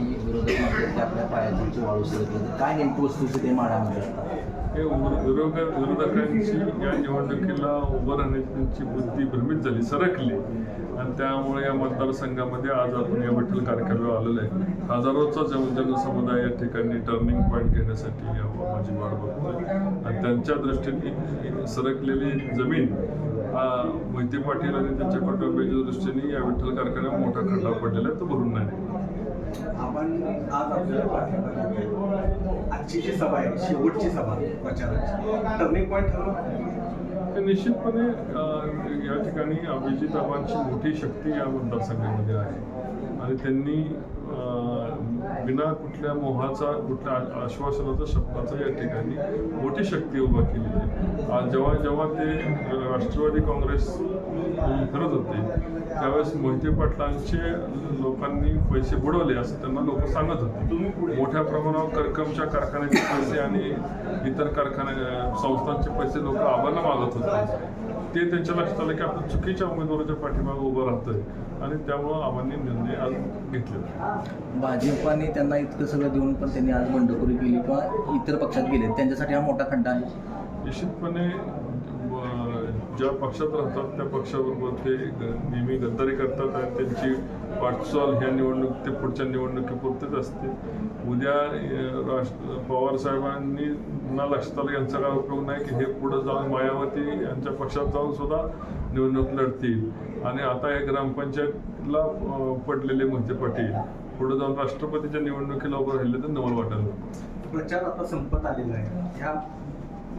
आणि विरोधक म्हणतात की आपल्या पायाची वाळू सरकली. काय नेमकी वस्तुस्थिती आहे माढामध्ये आता? हे विरोधकांची या निवडणुकीला उभं राहण्याची त्यांची बुद्धी भ्रमित झाली, सरकली, आणि त्यामुळे या मतदारसंघामध्ये आज आपण या विठ्ठल कारखान्यावर आलेलो आहे. हजारोचा जनसमुदाय या ठिकाणी टर्निंग पॉईंट घेण्यासाठी माझी वाट बघतोय, आणि त्यांच्या दृष्टीने सरकलेली जमीन मोहिते पाटील आणि त्यांच्या कुटुंबियाच्या दृष्टीने या विठ्ठल कारखान्यात मोठा खड्डा पडलेला आहे, तो भरून नाही. आपण आज आपल्या पाठिंबा आजची जी सभा आहे, शेवटची सभा प्रचाराची, टर्निंग पॉईंट ठरवलं. ते निश्चितपणे या ठिकाणी अभिजित आबांची मोठी शक्ती या मतदारसंघामध्ये आहे, आणि त्यांनी बिना कुठल्या मोहाचा, कुठल्या आश्वासनाचा, शब्दाचा या ठिकाणी मोठी शक्ती उभा केली आहे. आज जेव्हा ते राष्ट्रवादी काँग्रेस करत होते त्यावेळेस मोहिते पाटलांचे लोकांनी पैसे बुडवले असं त्यांना लोक सांगत होते. मोठ्या प्रमाणावर करकमच्या कारखान्याचे पैसे आणि इतर संस्थांचे पैसे लोक आबांना मागत होते. ते त्यांच्या लक्षात आलं की आपण चुकीच्या उमेदवाराच्या पाठीमागे उभं राहतोय, आणि त्यामुळं आबांनी निर्णय आज घेतलेला. भाजपाने त्यांना इतकं सगळं देऊन पण त्यांनी आज बंडखोरी केली किंवा इतर पक्षात गेले, त्यांच्यासाठी हा मोठा खड्डा आहे. निश्चितपणे ज्या पक्षात राहतात त्या पक्षाबरोबर ते नेहमी गद्दारी करतात, आणि त्यांची वाटचाल ह्या निवडणूक ते पुढच्या निवडणुकीपुरतेच असते. उद्या पवार साहेबांनी ना लक्षात आलं यांचा काय उपयोग नाही की हे पुढे जाऊन मायावती यांच्या पक्षात जाऊन सुद्धा निवडणूक लढतील, आणि आता हे ग्रामपंचायतला पडलेले मोहिते पाटील पुढे जाऊन राष्ट्रपतीच्या निवडणुकीला उभं राहिले तर नवल वाटायला. प्रचार आता संपत आलेला आहे. ह्या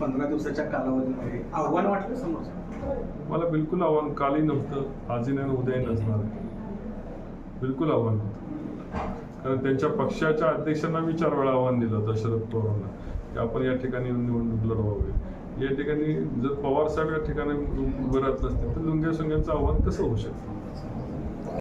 15 दिवसाच्या कालावधीमध्ये आव्हान वाटलं समोर? मला बिलकुल आव्हान कालही नव्हतं, आजही नाही, उद्याही नसणार आहे. बिलकुल आव्हान नव्हतं, कारण त्यांच्या पक्षाच्या अध्यक्षांना मी 4 वेळा आव्हान दिलं होतं शरद पवारांना की आपण या ठिकाणी निवडणूक लढवावी. या ठिकाणी जर पवार साहेब या ठिकाणी उभे राहत नसतील तर लुंग्या सुंग्यांचं आव्हान कसं होऊ शकतं?